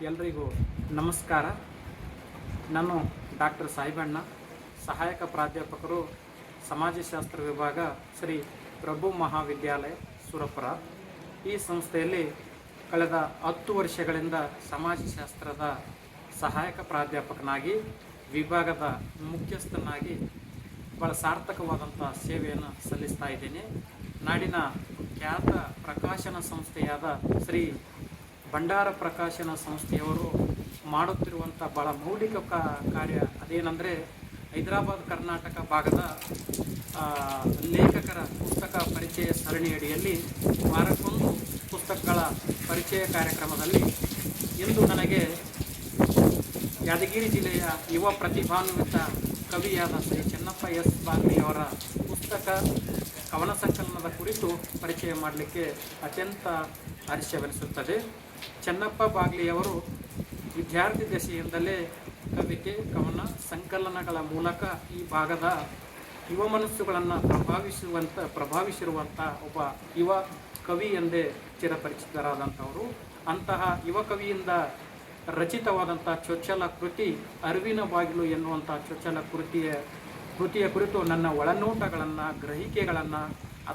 ಎಲ್ರಿಗೂ ನಮಸ್ಕಾರ. ನಾನು ಡಾಕ್ಟರ್ ಸಾಯಿಬಣ್ಣ, ಸಹಾಯಕ ಪ್ರಾಧ್ಯಾಪಕರು, ಸಮಾಜಶಾಸ್ತ್ರ ವಿಭಾಗ, ಶ್ರೀ ಪ್ರಭು ಮಹಾವಿದ್ಯಾಲಯ ಸುರಪುರ. ಈ ಸಂಸ್ಥೆಯಲ್ಲಿ ಕಳೆದ 10 ವರ್ಷಗಳಿಂದ ಸಮಾಜಶಾಸ್ತ್ರದ ಸಹಾಯಕ ಪ್ರಾಧ್ಯಾಪಕನಾಗಿ, ವಿಭಾಗದ ಮುಖ್ಯಸ್ಥನಾಗಿ ಭಾಳ ಸಾರ್ಥಕವಾದಂಥ ಸೇವೆಯನ್ನು ಸಲ್ಲಿಸ್ತಾ ಇದ್ದೇನೆ. ನಾಡಿನ ಖ್ಯಾತ ಪ್ರಕಾಶನ ಸಂಸ್ಥೆಯಾದ ಶ್ರೀ ಭಂಡಾರ ಪ್ರಕಾಶನ ಸಂಸ್ಥೆಯವರು ಮಾಡುತ್ತಿರುವಂಥ ಭಾಳ ಮೌಲಿಕ ಕಾರ್ಯ ಅದೇನೆಂದರೆ, ಹೈದರಾಬಾದ್ ಕರ್ನಾಟಕ ಭಾಗದ ಲೇಖಕರ ಪುಸ್ತಕ ಪರಿಚಯ ಸರಣಿಯಡಿಯಲ್ಲಿ ವಾರಕ್ಕೊಂದು ಪುಸ್ತಕಗಳ ಪರಿಚಯ ಕಾರ್ಯಕ್ರಮದಲ್ಲಿ ಇಂದು ನನಗೆ ಯಾದಗಿರಿ ಜಿಲ್ಲೆಯ ಯುವ ಪ್ರತಿಭಾನ್ವಿತ ಕವಿಯಾದ ಶ್ರೀ ಚೆನ್ನಪ್ಪ ಎಸ್ ಬಾಗ್ಲಿಯವರ ಪುಸ್ತಕ ಕವನ ಸಂಕಲನದ ಕುರಿತು ಪರಿಚಯ ಮಾಡಲಿಕ್ಕೆ ಅತ್ಯಂತ ಹರ್ಷವೆನಿಸುತ್ತದೆ. ಚೆನ್ನಪ್ಪ ಬಾಗ್ಲಿಯವರು ವಿದ್ಯಾರ್ಥಿ ದಶೆಯಿಂದಲೇ ಕವಿತೆ, ಕವನ ಸಂಕಲನಗಳ ಮೂಲಕ ಈ ಭಾಗದ ಯುವ ಮನಸ್ಸುಗಳನ್ನು ಪ್ರಭಾವಿಸಿರುವಂಥ ಒಬ್ಬ ಯುವ ಕವಿ ಎಂದೇ ಚಿರಪರಿಚಿತರಾದಂಥವರು. ಅಂತಹ ಯುವ ಕವಿಯಿಂದ ರಚಿತವಾದಂಥ ಚೊಚ್ಚಲ ಕೃತಿ ಅರಿವಿನ ಬಾಗಿಲು ಎನ್ನುವಂಥ ಚೊಚ್ಚಲ ಕೃತಿಯ ಕುರಿತು ನನ್ನ ಒಳನೋಟಗಳನ್ನು, ಗ್ರಹಿಕೆಗಳನ್ನು, ಆ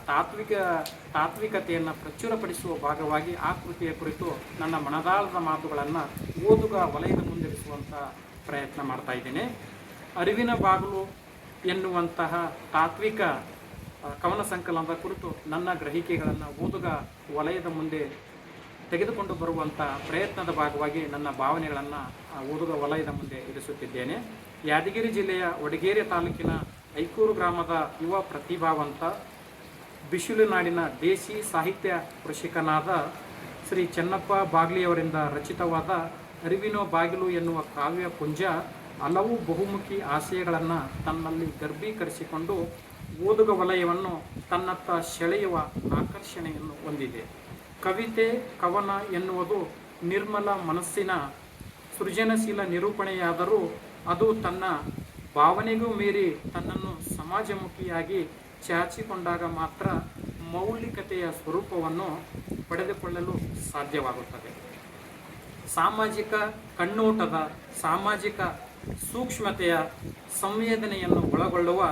ತಾತ್ವಿಕತೆಯನ್ನು ಪ್ರಚುರಪಡಿಸುವ ಭಾಗವಾಗಿ ಆ ಕೃತಿಯ ಕುರಿತು ನನ್ನ ಮನದಾಳದ ಮಾತುಗಳನ್ನು ಓದುಗ ವಲಯದ ಮುಂದಿರಿಸುವಂಥ ಪ್ರಯತ್ನ ಮಾಡ್ತಾ ಇದ್ದೇನೆ. ಅರಿವಿನ ಬಾಗಿಲು ಎನ್ನುವಂತಹ ತಾತ್ವಿಕ ಕವನ ಸಂಕಲನದ ಕುರಿತು ನನ್ನ ಗ್ರಹಿಕೆಗಳನ್ನು ಓದುಗ ವಲಯದ ಮುಂದೆ ತೆಗೆದುಕೊಂಡು ಬರುವಂಥ ಪ್ರಯತ್ನದ ಭಾಗವಾಗಿ ನನ್ನ ಭಾವನೆಗಳನ್ನು ಓದುಗ ವಲಯದ ಮುಂದೆ ಇರಿಸುತ್ತಿದ್ದೇನೆ. ಯಾದಗಿರಿ ಜಿಲ್ಲೆಯ ವಡಗೇರಿ ತಾಲೂಕಿನ ಐಕೂರು ಗ್ರಾಮದ ಯುವ ಪ್ರತಿಭಾವಂತ, ಬಿಸಿಲುನಾಡಿನ ದೇಸಿ ಸಾಹಿತ್ಯ ಕೃಷಿಕನಾದ ಶ್ರೀ ಚೆನ್ನಪ್ಪ ಬಾಗ್ಲಿಯವರಿಂದ ರಚಿತವಾದ ಅರಿವಿನ ಬಾಗಿಲು ಎನ್ನುವ ಕಾವ್ಯ ಪುಂಜ ಹಲವು ಬಹುಮುಖಿ ಆಶಯಗಳನ್ನು ತನ್ನಲ್ಲಿ ಗರ್ಭೀಕರಿಸಿಕೊಂಡು ಓದುಗ ವಲಯವನ್ನು ತನ್ನತ್ತ ಸೆಳೆಯುವ ಆಕರ್ಷಣೆಯನ್ನು ಹೊಂದಿದೆ. ಕವಿತೆ, ಕವನ ಎನ್ನುವುದು ನಿರ್ಮಲ ಮನಸ್ಸಿನ ಸೃಜನಶೀಲ ನಿರೂಪಣೆಯಾದರೂ ಅದು ತನ್ನ ಭಾವನೆಗೂ ಮೀರಿ ತನ್ನನ್ನು ಸಮಾಜಮುಖಿಯಾಗಿ ಚಾಚಿಕೊಂಡಾಗ ಮಾತ್ರ ಮೌಲಿಕತೆಯ ಸ್ವರೂಪವನ್ನು ಪಡೆದುಕೊಳ್ಳಲು ಸಾಧ್ಯವಾಗುತ್ತದೆ. ಸಾಮಾಜಿಕ ಕಣ್ಣೋಟದ, ಸಾಮಾಜಿಕ ಸೂಕ್ಷ್ಮತೆಯ ಸಂವೇದನೆಯನ್ನು ಒಳಗೊಳ್ಳುವ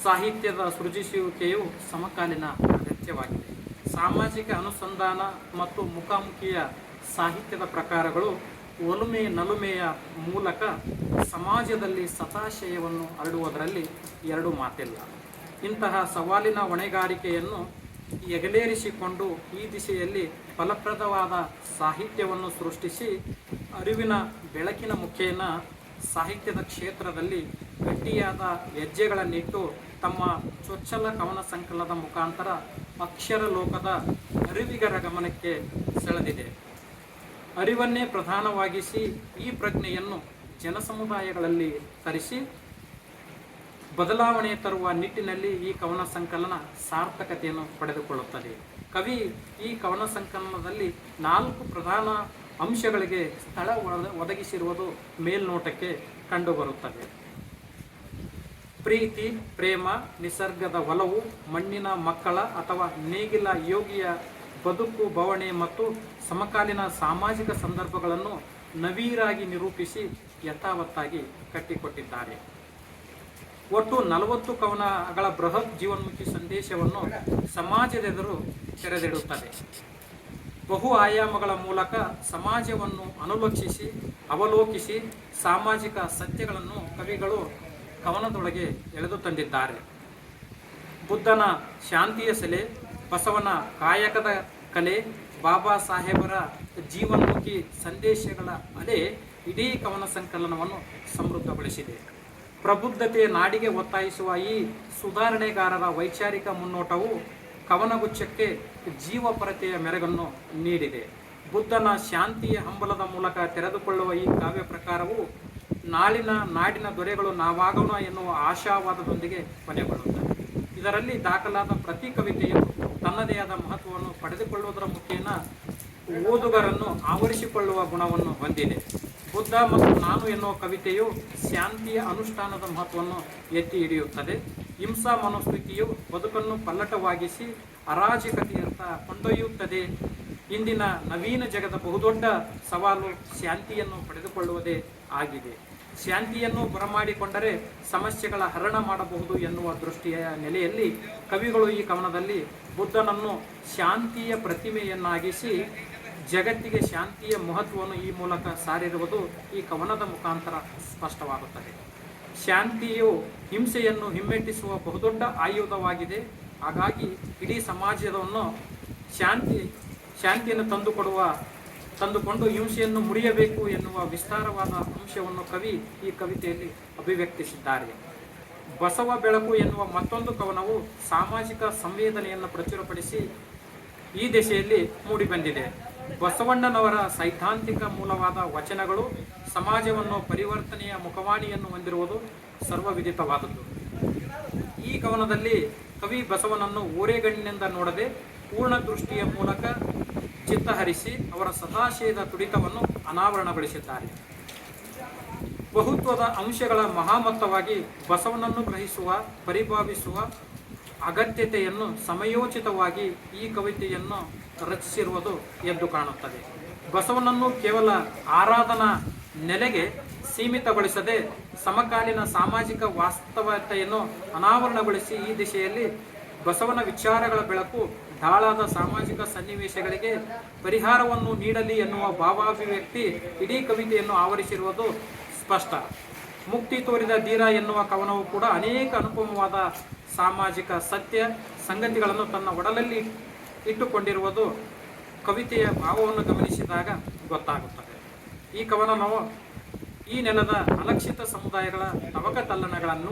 ಸಾಹಿತ್ಯದ ಸೃಜಿಸುವಿಕೆಯು ಸಮಕಾಲೀನ ಅಗತ್ಯವಾಗಿದೆ. ಸಾಮಾಜಿಕ ಅನುಸಂಧಾನ ಮತ್ತು ಮುಖಾಮುಖಿಯ ಸಾಹಿತ್ಯದ ಪ್ರಕಾರಗಳು ಒಲುಮೆ ನಲುಮೆಯ ಮೂಲಕ ಸಮಾಜದಲ್ಲಿ ಸತಾಶಯವನ್ನು ಹರಡುವುದರಲ್ಲಿ ಎರಡು ಮಾತಿಲ್ಲ. ಇಂತಹ ಸವಾಲಿನ ಹೊಣೆಗಾರಿಕೆಯನ್ನು ಎಗಲೇರಿಸಿಕೊಂಡು ಈ ದಿಶೆಯಲ್ಲಿ ಫಲಪ್ರದವಾದ ಸಾಹಿತ್ಯವನ್ನು ಸೃಷ್ಟಿಸಿ ಅರಿವಿನ ಬೆಳಕಿನ ಮುಖೇನ ಸಾಹಿತ್ಯದ ಕ್ಷೇತ್ರದಲ್ಲಿ ಗಟ್ಟಿಯಾದ ಹೆಜ್ಜೆಗಳನ್ನಿಟ್ಟು ತಮ್ಮ ಚೊಚ್ಚಲ ಕವನ ಸಂಕಲನದ ಮುಖಾಂತರ ಅಕ್ಷರ ಲೋಕದ ಅರಿವಿಗರ ಗಮನಕ್ಕೆ ಸೆಳೆದಿದೆ. ಅರಿವನ್ನೇ ಪ್ರಧಾನವಾಗಿಸಿ ಈ ಪ್ರಜ್ಞೆಯನ್ನು ಜನಸಮುದಾಯಗಳಲ್ಲಿ ತರಿಸಿ ಬದಲಾವಣೆ ತರುವ ನಿಟ್ಟಿನಲ್ಲಿ ಈ ಕವನ ಸಂಕಲನ ಸಾರ್ಥಕತೆಯನ್ನು ಪಡೆದುಕೊಳ್ಳುತ್ತದೆ. ಕವಿ ಈ ಕವನ ಸಂಕಲನದಲ್ಲಿ 4 ಪ್ರಧಾನ ಅಂಶಗಳಿಗೆ ಸ್ಥಳ ಒದಗಿಸಿರುವುದು ಮೇಲ್ನೋಟಕ್ಕೆ ಕಂಡುಬರುತ್ತದೆ. ಪ್ರೀತಿ, ಪ್ರೇಮ, ನಿಸರ್ಗದ ಒಲವು, ಮಣ್ಣಿನ ಮಕ್ಕಳ ಅಥವಾ ನೇಗಿಲ ಯೋಗಿಯ ಬದುಕು ಬವಣೆ ಮತ್ತು ಸಮಕಾಲೀನ ಸಾಮಾಜಿಕ ಸಂದರ್ಭಗಳನ್ನು ನವೀರಾಗಿ ನಿರೂಪಿಸಿ ಯಥಾವತ್ತಾಗಿ ಕಟ್ಟಿಕೊಟ್ಟಿದ್ದಾರೆ. ಒಟ್ಟು 40 ಕವನಗಳ ಬೃಹತ್ ಜೀವನ್ಮುಖಿ ಸಂದೇಶವನ್ನು ಸಮಾಜದೆದುರು ತೆರೆದಿಡುತ್ತದೆ. ಬಹು ಆಯಾಮಗಳ ಮೂಲಕ ಸಮಾಜವನ್ನು ಅವಲೋಕಿಸಿ ಸಾಮಾಜಿಕ ಸತ್ಯಗಳನ್ನು ಕವಿಗಳು ಕವನದೊಳಗೆ ಎಳೆದು ತಂದಿದ್ದಾರೆ. ಬುದ್ಧನ ಶಾಂತಿಯ ಸೆಲೆ, ಬಸವನ ಕಾಯಕದ ಕಲೆ, ಬಾಬಾ ಸಾಹೇಬರ ಜೀವನ್ಮುಖಿ ಸಂದೇಶಗಳ ಅಲೆ ಇಡೀ ಕವನ ಸಂಕಲನವನ್ನು ಸಮೃದ್ಧಗೊಳಿಸಿದೆ. ಪ್ರಬುದ್ಧತೆ ನಾಡಿಗೆ ಒತ್ತಾಯಿಸುವ ಈ ಸುಧಾರಣೆಗಾರರ ವೈಚಾರಿಕ ಮುನ್ನೋಟವು ಕವನಗುಚ್ಛಕ್ಕೆ ಜೀವಪರತೆಯ ಮೆರಗನ್ನು ನೀಡಿದೆ. ಬುದ್ಧನ ಶಾಂತಿಯ ಹಂಬಲದ ಮೂಲಕ ತೆರೆದುಕೊಳ್ಳುವ ಈ ಕಾವ್ಯ ಪ್ರಕಾರವು ನಾಡಿನ ದೊರೆಗಳು ನಾವಾಗೋಣ ಎನ್ನುವ ಆಶಾವಾದದೊಂದಿಗೆ ಕೊನೆಗೊಳ್ಳುತ್ತದೆ. ಇದರಲ್ಲಿ ದಾಖಲಾದ ಪ್ರತಿ ಕವಿತೆಯು ತನ್ನದೇ ಆದ ಮಹತ್ವವನ್ನು ಪಡೆದುಕೊಳ್ಳುವುದರ ಮುಖೇನ ಓದುಗರನ್ನು ಆವರಿಸಿಕೊಳ್ಳುವ ಗುಣವನ್ನು ಹೊಂದಿದೆ. ಬುದ್ಧ ಮತ್ತು ನಾನು ಎನ್ನುವ ಕವಿತೆಯು ಶಾಂತಿಯ ಅನುಷ್ಠಾನದ ಮಹತ್ವವನ್ನು ಎತ್ತಿ ಹಿಡಿಯುತ್ತದೆ. ಹಿಂಸಾ ಮನೋಸ್ಥಿತಿಯು ಬದುಕನ್ನು ಪಲ್ಲಟವಾಗಿಸಿ ಅರಾಜಕತೆಯತ್ತ ಕೊಂಡೊಯ್ಯುತ್ತದೆ ಇಂದಿನ ನವೀನ ಜಗದ ಬಹುದೊಡ್ಡ ಸವಾಲು ಶಾಂತಿಯನ್ನು ಪಡೆದುಕೊಳ್ಳುವುದೇ ಆಗಿದೆ. ಶಾಂತಿಯನ್ನು ಬರಮಾಡಿಕೊಂಡರೆ ಸಮಸ್ಯೆಗಳ ಹರಣ ಮಾಡಬಹುದು ಎನ್ನುವ ದೃಷ್ಟಿಯ ನೆಲೆಯಲ್ಲಿ ಕವಿಗಳು ಈ ಕವನದಲ್ಲಿ ಬುದ್ಧನನ್ನು ಶಾಂತಿಯ ಪ್ರತಿಮೆಯನ್ನಾಗಿಸಿ ಜಗತ್ತಿಗೆ ಶಾಂತಿಯ ಮಹತ್ವವನ್ನು ಈ ಮೂಲಕ ಸಾರಿರುವುದು ಈ ಕವನದ ಮುಖಾಂತರ ಸ್ಪಷ್ಟವಾಗುತ್ತದೆ. ಶಾಂತಿಯು ಹಿಂಸೆಯನ್ನು ಹಿಮ್ಮೆಟ್ಟಿಸುವ ಬಹುದೊಡ್ಡ ಆಯುಧವಾಗಿದೆ. ಹಾಗಾಗಿ ಇಡೀ ಸಮಾಜವನ್ನು ಶಾಂತಿಯನ್ನು ತಂದುಕೊಂಡು ಹಿಂಸೆಯನ್ನು ಮುರಿಯಬೇಕು ಎನ್ನುವ ವಿಸ್ತಾರವಾದ ಅಂಶವನ್ನು ಕವಿ ಈ ಕವಿತೆಯಲ್ಲಿ ಅಭಿವ್ಯಕ್ತಿಸಿದ್ದಾರೆ. ಬಸವ ಬೆಳಕು ಎನ್ನುವ ಮತ್ತೊಂದು ಕವನವು ಸಾಮಾಜಿಕ ಸಂವೇದನೆಯನ್ನು ಪ್ರಚುರಪಡಿಸಿ ಈ ದಿಶೆಯಲ್ಲಿ ಮೂಡಿಬಂದಿದೆ. ಬಸವಣ್ಣನವರ ಸೈದ್ಧಾಂತಿಕ ಮೂಲವಾದ ವಚನಗಳು ಸಮಾಜವನ್ನು ಪರಿವರ್ತನೆಯ ಮುಖವಾಣಿಯನ್ನು ಹೊಂದಿರುವುದು ಸರ್ವವಿದಿತವಾದದ್ದು. ಈ ಕವನದಲ್ಲಿ ಕವಿ ಬಸವನನ್ನು ಓರೆಗಣ್ಣಿನಿಂದ ನೋಡದೆ ಪೂರ್ಣ ದೃಷ್ಟಿಯ ಮೂಲಕ ಚಿತ್ತಹರಿಸಿ ಅವರ ಸದಾಶಯದ ತುಡಿತವನ್ನು ಅನಾವರಣಗೊಳಿಸಿದ್ದಾರೆ. ಬಹುತ್ವದ ಅಂಶಗಳ ಮಹಾಮತ್ತವಾಗಿ ಬಸವನನ್ನು ಗ್ರಹಿಸುವ, ಪರಿಭಾವಿಸುವ ಅಗತ್ಯತೆಯನ್ನು ಸಮಯೋಚಿತವಾಗಿ ಈ ಕವಿತೆಯನ್ನು ರಚಿಸಿರುವುದು ಎದ್ದು ಕಾಣುತ್ತದೆ. ಬಸವನನ್ನು ಕೇವಲ ಆರಾಧನಾ ನೆಲೆಗೆ ಸೀಮಿತಗೊಳಿಸದೆ ಸಮಕಾಲೀನ ಸಾಮಾಜಿಕ ವಾಸ್ತವತೆಯನ್ನು ಅನಾವರಣಗೊಳಿಸಿ ಈ ದಿಶೆಯಲ್ಲಿ ಬಸವನ ವಿಚಾರಗಳ ಬೆಳಕು ಢಾಳಾದ ಸಾಮಾಜಿಕ ಸನ್ನಿವೇಶಗಳಿಗೆ ಪರಿಹಾರವನ್ನು ನೀಡಲಿ ಎನ್ನುವ ಭಾವಾಭಿವ್ಯಕ್ತಿ ಇಡೀ ಕವಿತೆಯನ್ನು ಆವರಿಸಿರುವುದು ಸ್ಪಷ್ಟ. ಮುಕ್ತಿ ತೋರಿದ ಧೀರ ಎನ್ನುವ ಕವನವು ಕೂಡ ಅನೇಕ ಅನುಪಮವಾದ ಸಾಮಾಜಿಕ ಸತ್ಯ ಸಂಗತಿಗಳನ್ನು ತನ್ನ ಒಡಲಲ್ಲಿ ಇಟ್ಟುಕೊಂಡಿರುವುದು ಕವಿತೆಯ ಭಾವವನ್ನು ಗಮನಿಸಿದಾಗ ಗೊತ್ತಾಗುತ್ತದೆ. ಈ ಕವನ ಈ ನೆಲದ ಅಲಕ್ಷಿತ ಸಮುದಾಯಗಳ ತವಕ ತಲ್ಲಣಗಳನ್ನು